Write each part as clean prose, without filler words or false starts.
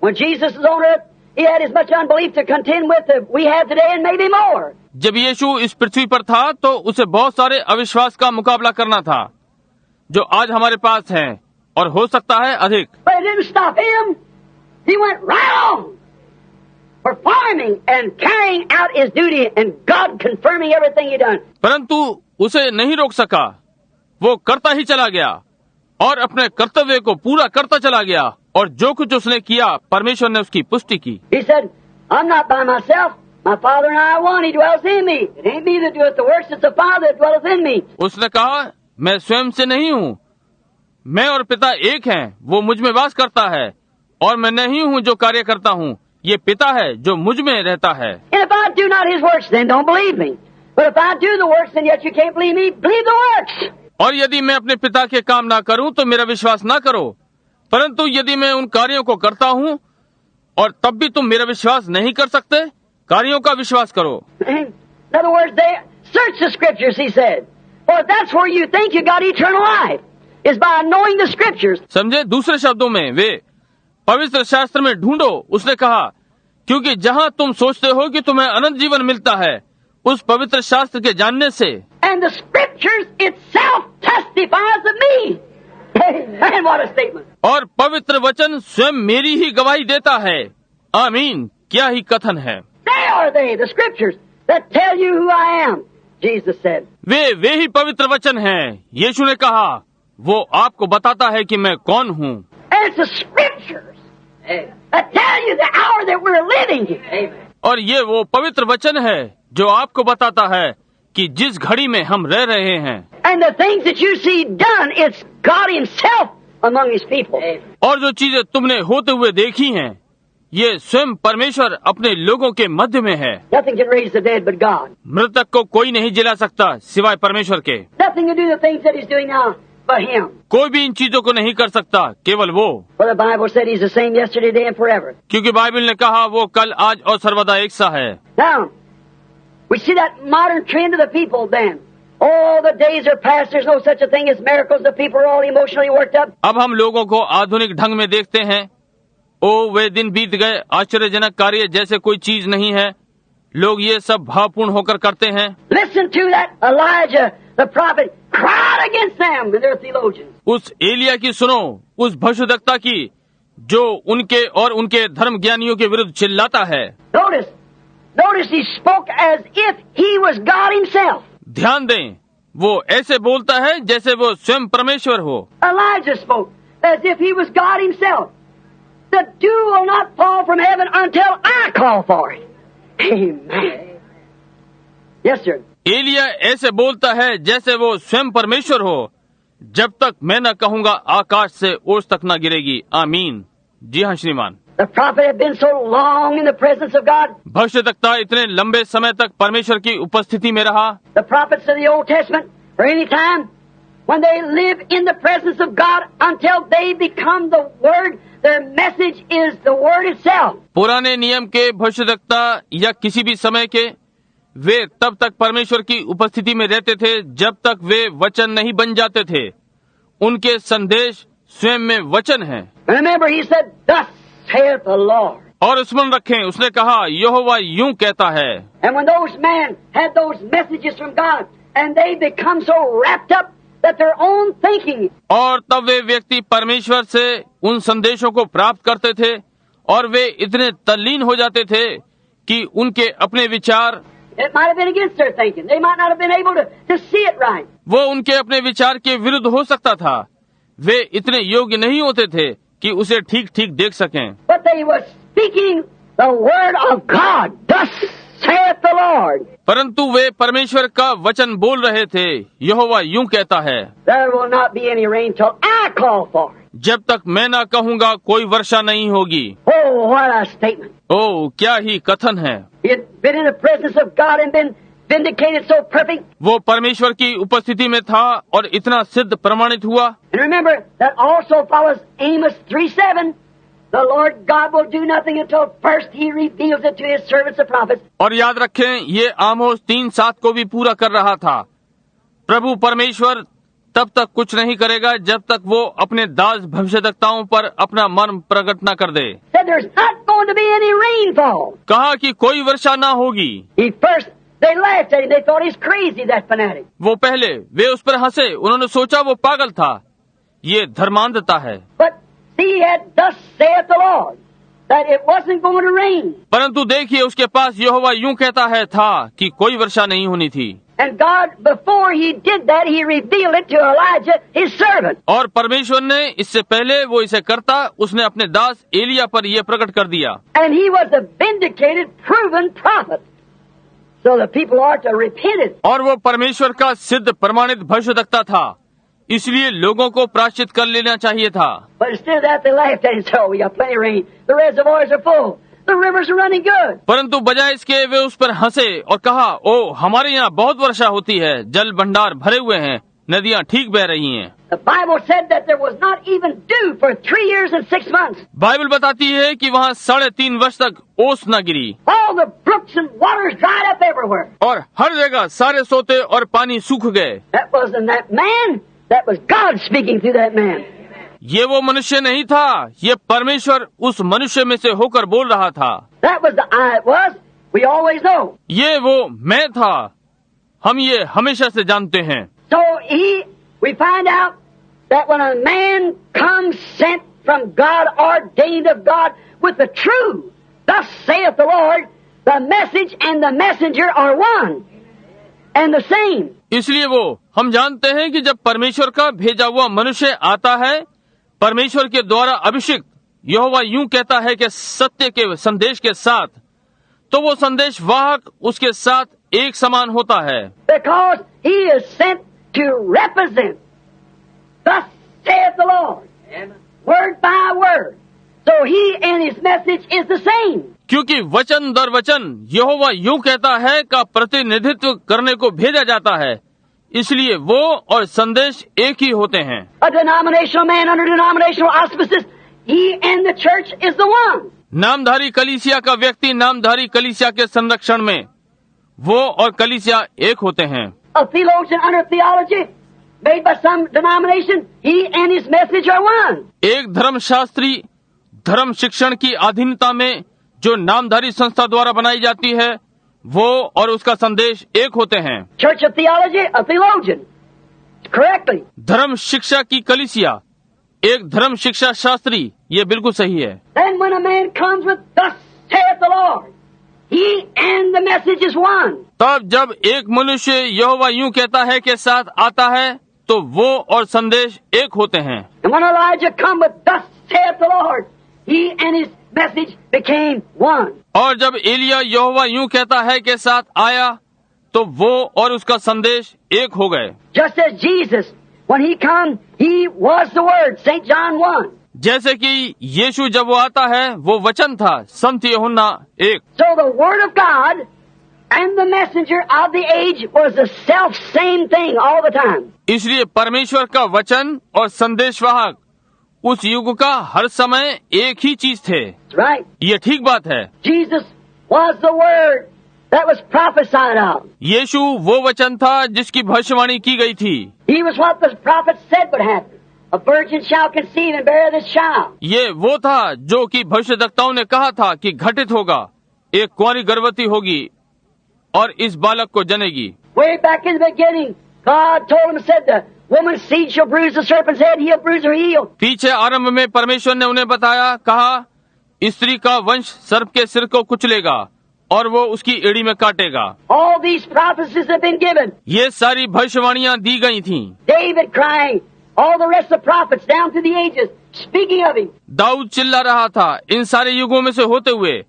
When Jesus was on earth, he had as much unbelief to contend with that we have today and maybe more. जब यीशु इस पृथ्वी पर था तो उसे बहुत सारे अविश्वास का मुकाबला करना था जो आज हमारे पास है और हो सकता है अधिक। But it didn't stop him. He went right on, performing and carrying out his duty, and God confirming everything he done. परंतु उसे नहीं रोक सका, वो करता ही चला गया और अपने कर्तव्य को पूरा करता चला गया और जो कुछ उसने किया परमेश्वर ने उसकी पुष्टि की। He said, I'm not by myself. My Father and I are one. He dwells in me. It ain't me that doeth the works, it's the Father that dwelleth in me. उसने कहा, मैं स्वयं से नहीं हूँ, मैं और पिता एक हैं, वो मुझ में वास करता है और मैं नहीं हूँ जो कार्य करता हूँ, ये पिता है जो मुझ में रहता है। And if I do not his works, then don't believe me. But if I do the works, then yet you can't believe me, believe the works. और यदि मैं अपने पिता के काम ना करूं तो मेरा विश्वास ना करो, परंतु यदि मैं उन कार्यों को करता हूं और तब भी तुम मेरा विश्वास नहीं कर सकते, कार्यों का विश्वास करो। In other words, they search the scriptures, he said. For that's where you think you got eternal life, is by knowing the scriptures. समझे? दूसरे शब्दों में वे पवित्र शास्त्र में ढूंढो, उसने कहा, क्योंकि जहां तुम सोचते हो कि तुम्हें अनंत जीवन मिलता है उस पवित्र शास्त्र के जानने से। And the scriptures itself testifies of me. Man, what a statement. और पवित्र वचन स्वयं मेरी ही गवाही देता है। आमीन, क्या ही कथन है। They, the scriptures that tell you who I am, Jesus said. वे ही पवित्र वचन हैं, यीशु ने कहा, वो आपको बताता है कि मैं कौन हूँ। And it's the scriptures that tell you the hour that we're living in. और ये वो पवित्र वचन है जो आपको बताता है कि जिस घड़ी में हम रह रहे हैं। And the things that you see done, it's God Himself among His people. और जो चीजें तुमने होते हुए देखी हैं, ये स्वयं परमेश्वर अपने लोगों के मध्य में है। Nothing can raise the dead but God. मृतक को कोई नहीं जिला सकता सिवाय परमेश्वर के। Nothing can do the things that He's doing now but Him. कोई भी इन चीजों को नहीं कर सकता, केवल वो। For the Bible said He's the same yesterday, today, and forever. क्योंकि बाइबल ने कहा वो कल, आज और सर्वदा एक सा है। Now, we see that modern trend of the people then. Oh, the days are past. There's no such a thing as miracles. The people are all emotionally worked up. अब हम लोगों को आधुनिक ढंग में देखते हैं। ओ वे दिन बीत गए, आश्चर्यजनक कार्य जैसे कोई चीज नहीं है, लोग ये सब भावपूर्ण होकर करते हैं। Listen to that Elijah, the prophet, cried against them and their theologians. उस एलिया की सुनो, उस भविष्यद्वक्ता की जो उनके और उनके धर्म ज्ञानियों के विरुद्ध चिल्लाता है। Notice he spoke as if he was God himself. ध्यान दें, वो ऐसे बोलता है जैसे वो स्वयं परमेश्वर हो। Elijah spoke as if he was God himself. The dew will not fall from heaven until I call for it. Amen. Yes, sir. Elia ऐसे बोलता है जैसे वो स्वयं परमेश्वर हो, जब तक मैं न कहूँगा आकाश से ओस तक न गिरेगी। आमीन। जी हाँ श्रीमान। The prophet had been so long in the presence of God. भविष्यद्वक्ता इतने लंबे समय तक परमेश्वर की उपस्थिति में रहा। The prophets of the Old Testament, or any time, when they live in the presence of God until they become the Word, their message is the Word itself. पुराने नियम के भविष्यद्वक्ता या किसी भी समय के, वे तब तक परमेश्वर की उपस्थिति में रहते थे जब तक वे वचन नहीं बन जाते थे। उनके संदेश स्वयं में वचन है। Remember, he said, "Thus saith the Lord." और स्मरण रखें, उसने कहा, यहोवा यूं कहता है। And when those men had those messages from God, and they become so wrapped up that their own thinking. और तब वे व्यक्ति परमेश्वर से उन संदेशों को प्राप्त करते थे और वे इतने तल्लीन हो जाते थे कि उनके अपने विचार, It might have been against their thinking. They might not have been able to see it right. वो उनके अपने विचार के विरुद्ध हो सकता था। वे इतने योग्य नहीं होते थे कि उसे ठीक ठीक देख सकें। But they were speaking the word of God. Thus saith the Lord. परंतु वे परमेश्वर का वचन बोल रहे थे। यहोवा यूं कहता है, There will not be any rain till I call for it. जब तक मैं ना कहूँगा कोई वर्षा नहीं होगी। Oh, what a statement. ओह, क्या ही कथन है। He had been in the presence of God and been vindicated so perfect. वो परमेश्वर की उपस्थिति में था और इतना सिद्ध प्रमाणित हुआ। And remember that also follows Amos 3:7. The Lord God will do nothing until first He reveals it to His servants the prophets. और याद रखें, ये आमोस 3:7 को भी पूरा कर रहा था। प्रभु परमेश्वर तब तक कुछ नहीं करेगा जब तक वो अपने दास भविष्यद्वक्ताओं पर अपना मर्म प्रकट न कर दे। Said there's not going to be any rainfall. कहा कि कोई वर्षा न होगी। They laughed at him. They thought he's crazy, that fanatic. वो पहले वे उस पर हंसे, उन्होंने सोचा वो पागल था, ये धर्मांधता है। But he had thus saith the Lord, that it wasn't going to rain. परंतु देखिए उसके पास यहोवा यूं कहता है था कि कोई वर्षा नहीं होनी थी। And God, before he did that, he revealed it to Elijah, his servant. और परमेश्वर ने इससे पहले वो इसे करता, उसने अपने दास एलिया पर यह प्रकट कर दिया। And he was a vindicated, proven prophet. So the people are to repent it. और वो परमेश्वर का सिद्ध प्रमाणित भविष्यद्वक्ता था, इसलिए लोगों को प्रायश्चित कर लेना चाहिए था। But instead of that, they laughed at him. So we got plenty of rain. The reservoirs are full. The rivers are running good. परंतु बजाय इसके वे उस पर हंसे और कहा, ओ हमारे यहाँ बहुत वर्षा होती है, जल भंडार भरे हुए हैं, नदियाँ ठीक बह रही हैं। The Bible said that there was not even dew for 3 years and 6 months. Bible बताती है कि वहाँ 3.5 वर्ष तक ओस न गिरी। All the brooks and waters dried up everywhere. और हर जगह सारे सोते और पानी सूख गए। That wasn't that man. That was God speaking through that man. ये वो मनुष्य नहीं था, ये परमेश्वर उस मनुष्य में से होकर बोल रहा था। That was the I it was. We always know. ये वो मैं था, हम ये hमेशा से जानते हैं। So we find out that when a man comes sent from God, ordained of God, with the true, thus saith the Lord, the message and the messenger are one and the same. इसलिए वो हम जानते हैं कि जब परमेश्वर का भेजा हुआ मनुष्य आता है, परमेश्वर के द्वारा अभिषिक्त, यहोवा यूं कहता है कि सत्य के संदेश के साथ, तो वो संदेश वाहक उसके साथ एक समान होता है। Because he is sent to represent, thus saith the Lord, word by word. So he and his message is the same. क्योंकि वचन दर वचन यहोवा यूं कहता है का प्रतिनिधित्व करने को भेजा जाता है, इसलिए वो और संदेश एक ही होते हैं। A denominational man under denominational auspices, he and the church is the one. नामधारी कलीसिया का व्यक्ति नामधारी कलीसिया के संरक्षण में वो और कलीसिया एक होते हैं। A theologian under theology made by some denomination, he and his message are one. एक धर्मशास्त्री धर्म शिक्षण की अधीनता में जो नामधारी संस्था द्वारा बनाई जाती है, वो और उसका संदेश एक होते हैं। Church of theology, a theologian. Correctly. धर्म शिक्षा की कलीसिया एक धर्म शिक्षा शास्त्री, ये बिल्कुल सही है। Then when a man comes with thus saith the Lord, he and the message is one. तब जब एक मनुष्य यहोवा यूं कहता है के साथ आता है, तो वो और संदेश एक होते हैं। And when Elijah come with thus saith the Lord, he and his message became one. और जब एलिया यहोवा यूं कहता है के साथ आया, तो वो और उसका संदेश एक हो गए। Just as Jesus, when he come, he was the word, St. John 1. जैसे कि यीशु जब वो आता है, वो वचन था, संत यूहन्ना 1। So the word of God and the messenger of the age was the self same thing all the time. इसलिए परमेश्वर का वचन और संदेशवाहक उस युग का हर समय एक ही चीज थे। Right. ये ठीक बात है। Jesus was the word that was prophesied of. यीशु वो वचन था जिसकी भविष्यवाणी की गई थी। He was what the prophet said would happen. A virgin shall conceive and bear this child. ये वो था जो कि भविष्यद्वक्ताओं ने कहा था कि घटित होगा, एक कुंवारी गर्भवती होगी और इस बालक को जनेगी। Way back in the beginning, God told him, said the woman's seed shall bruise the serpent's head, he'll bruise her heel. पीछे आरंभ में परमेश्वर ने उन्हें बताया, कहा स्त्री का वंश सर्प के सिर को कुचलेगा और वो उसकी एड़ी में काटेगा। All these prophecies have been given. ये सारी भविष्यवाणियां दी गई थीं। David crying, all the rest of the prophets down through the ages, speaking of him. Dawood चिल्ला रहा था, इन सारे युगों में से होते हुए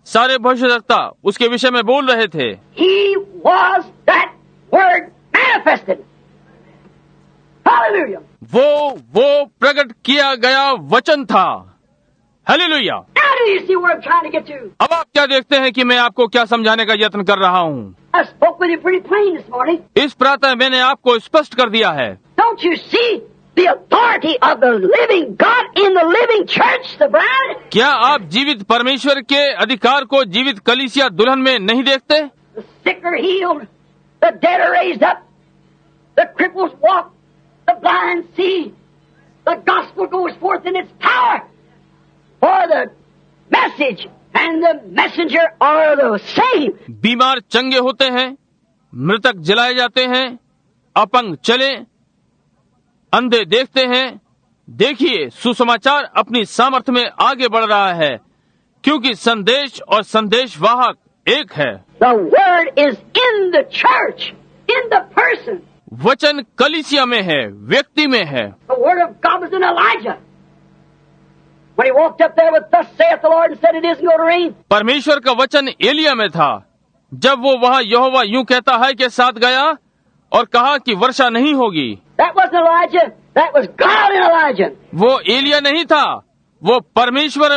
सारे भविष्यद्वक्ता उसके विषय में बोल रहे थे। He was that word manifested. Hallelujah. वो प्रकट किया गया वचन था। Hallelujah. Now do you see where I'm trying to get to? अब आप क्या देखते हैं कि मैं आपको क्या समझाने का यत्न कर रहा हूँ? I spoke with you pretty plain this morning. इस प्रातः मैंने आपको स्पष्ट कर दिया है। Don't you see the authority of the living God in the living church, the bride? क्या आप जीवित परमेश्वर के अधिकार को जीवित कलीसिया दुल्हन में नहीं देखते? The sick are healed, the dead are raised up, the cripples walk, the blind see, the gospel goes forth in its power, for the message and the messenger are the same. बीमार चंगे होते हैं, मृतक जलाए जाते हैं, अपंग चले, अंधे देखते हैं। देखिए, सुसमाचार अपनी सामर्थ्य में आगे बढ़ रहा है, क्योंकि संदेश और संदेशवाहक एक है। The word is in the church, in the person. वचन कलीसिया में है, व्यक्ति में है। The word of God was in Elijah. When he walked up there with thus saith the Lord and said it isn't going to rain. परमेश्वर का वचन एलिया में था, जब वो वहाँ यहोवा यूं कहता है के साथ गया और कहा कि वर्षा नहीं होगी। That wasn't Elijah. That was God in Elijah. वो एलिया नहीं था, वो परमेश्वर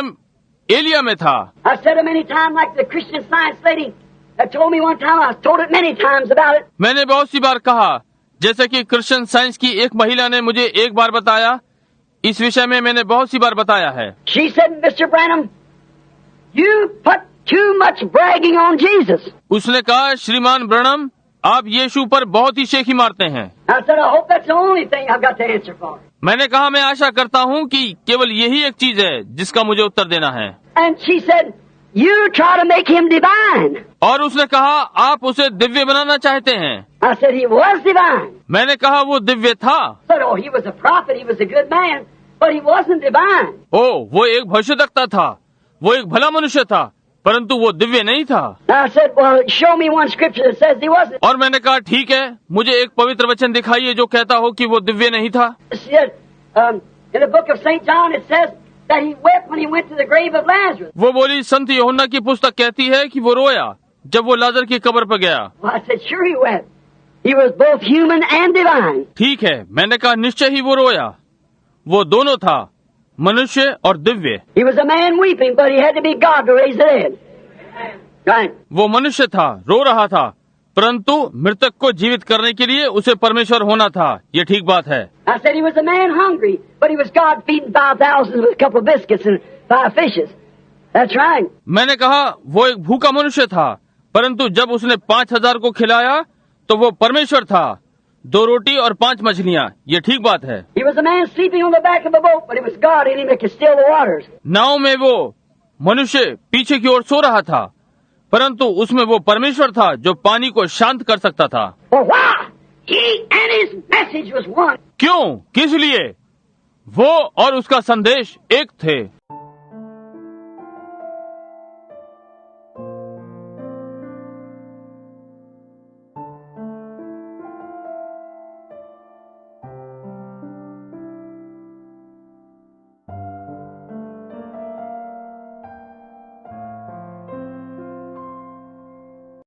एलिया में था। I said it many times, like the Christian Science lady that told me one time. I was told it many times about it. मैंने बहुत सी बार कहा, जैसे कि क्रिश्चियन साइंस की एक महिला ने मुझे एक बार बताया। इस विषय में मैंने बहुत सी बार बताया है। She said, Mr. Branham, you put too much bragging on Jesus. उसने कहा, श्रीमान ब्रनम, आप यीशु पर बहुत ही शेखी मारते हैं। I said, I hope that's the only thing I've got to answer for. मैंने कहा, मैं आशा करता हूँ कि केवल यही एक चीज है जिसका मुझे उत्तर देना है। And she said, you try to make him divine. और उसने कहा, आप उसे दिव्य बनाना चाहते हैं। I said, he was divine. मैंने कहा, वो दिव्य था। But oh, he was a prophet, he was a good man, but he wasn't divine. वो एक भविष्यद्वक्ता था, वो एक भला मनुष्य था, परंतु वो दिव्य नहीं था। I said, well, show me one scripture that says he wasn't. और मैंने कहा, ठीक है, मुझे एक पवित्र वचन दिखाइए जो कहता हो कि वो दिव्य नहीं था। She said, in the book of St. John it says that he wept when he went to the grave of Lazarus. वो बोली, संत यूहन्ना की पुस्तक कहती है कि वो रोया जब वो लाजर की कब्र पर गया। Well, I said, sure he wept. He was both human and divine. ठीक है, मैंने कहा, निश्चय ही वो रोया, वो दोनों था, मनुष्य और Divya. He was a man weeping, but he had to be God to raise the dead. Right. वो मनुष्य था, रो रहा था, परंतु मृतक को जीवित करने के लिए उसे परमेश्वर होना था। ये ठीक बात है। I said he was a man hungry, but he was God feeding 5,000 with a couple of biscuits and 5 fishes. That's right. मैंने कहा, वो एक भूखा मनुष्य था, परंतु जब उसने 5,000 को खिलाया तो वो परमेश्वर था, 2 रोटी और 5 मछलियाँ। ये ठीक बात है। He was a man sleeping on the back of a boat, but it was God in him that could still the waters. नाव में वो मनुष्य पीछे की ओर सो रहा था, परंतु उसमें वो परमेश्वर था जो पानी को शांत कर सकता था। Well, why? He and his message was one. क्यों? किस लिए? वो और उसका संदेश एक थे।